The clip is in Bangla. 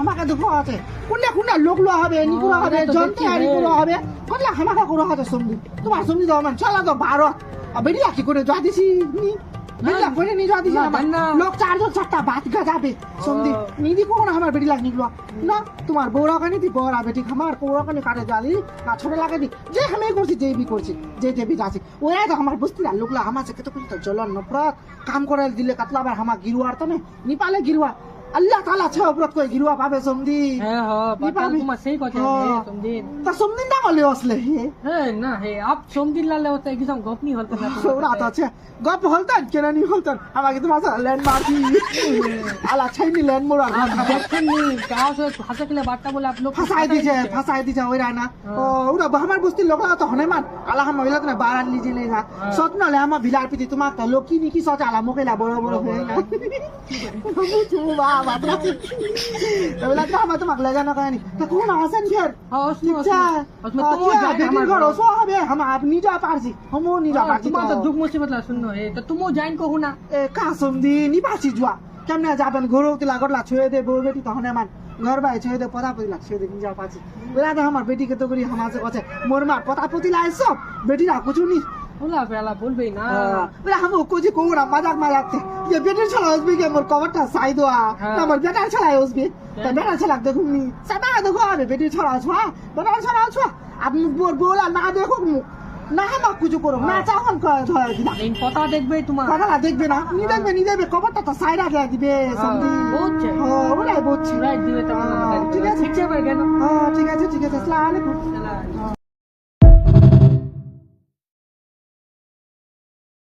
আমাকে দুঃখ আছে কোনটা কোনটা লোক লো হবে নিকুলো হবে জন্তে নিকুলো হবে কোনটা আমাকে করো হাতে সন্ধি তোমার সন্ধি দাও মান চলা তো ভারত বেরি লাকি করে যা দিছি নি বেরি করে নি যা দিছি না লোক চারজন চারটা বাত গা যাবে সন্ধি নিদি কোন আমার বেরি লাগ নিকুলো না তোমার বউরা কানি দি বড়া বেটি আমার বউরা কানি কাটে জালি না ছোট লাগে দি যে আমি করছি যে বি করছি যে বি যাচ্ছে ওরা তো আমার বস্তি লোকলা আমার से কত কিছু জ্বলন নফরত কাম করে দিলে কাতলা বার আমার গিরুয়ার তো নি পালে গিরুয়া আল্লাহ তাআলা ছে অপরাধ কই গিরুয়া পাবে সমদি হ্যাঁ পাতাল তোমার সেই কথা হে সমদিন তা সমদিন না বলে আসলে হে না হে আপ সমদিন লালে হতে একদম গপনি হলতে না ওরা তো আছে গপ হলতান কেন নি হলতান আমাকে তোমার ল্যান্ড মারছি আলা ছাইনি ল্যান্ড মোরা দেখছেন নি গাও সে হাসা খেলে বার্তা বলে আপনি ফাসাই দিছে ওরা না ও ওরা আমার বস্তির লোকলা তো হনে মান আলা হাম মহিলা তো বারান লিজি লে না সত না লে আমার বিলার পিতি তোমার তো লোকি নি কি সচ আলা মুকেলা বড় বড় হয়ে না বুঝছো বাবা ওলা তো আমার তোমাক লাগা না কানি তো কোন আছেন ফের আচ্ছা তো আমার ঘর ওসো হবে हम आप नहीं जा पारছি हम नहीं जा पारছি তোমার তো দুঃখ মুসিবত লা শুনো হে তো তুমিও জাইন কহু না এ কাসম দি নি পারছি জুয়া কেমনে যাবেন ঘর উঠতে লাগলা ছুঁয়ে দে বউ বেটি তখন মান घर भाई छुए दे पतापति लाग छुए दे नहीं जा पारছি ওরা তো আমার বেটি কে তো করি আমাছে কাছে মোর মা পতাপতি লাই সব বেটি রা कुछ नहीं ওলা বেলা বলবেই না ওরা हम कुछ को ना मजाक मजाक ये बेटी छला उसबे के मोर कवरটা साई दोआ ना मोर बेटा छला उसबे ता बेटा छला देखो नी सदा देखो अरे बेटी छला छवा बेटा छला छवा अब मोर बोला ना देखो না আমার কিছু করো না চাহন ধরে দিলা এই কথা দেখবে তোমার কথা দেখবে না নি দেখবে কবরটা তো সাইডা দিয়ে দিবে সন্ধি বুঝছে ওরাই বুঝছে রাইট দিবে তো ঠিক আছে ঠিক আছে আসসালামু আলাইকুম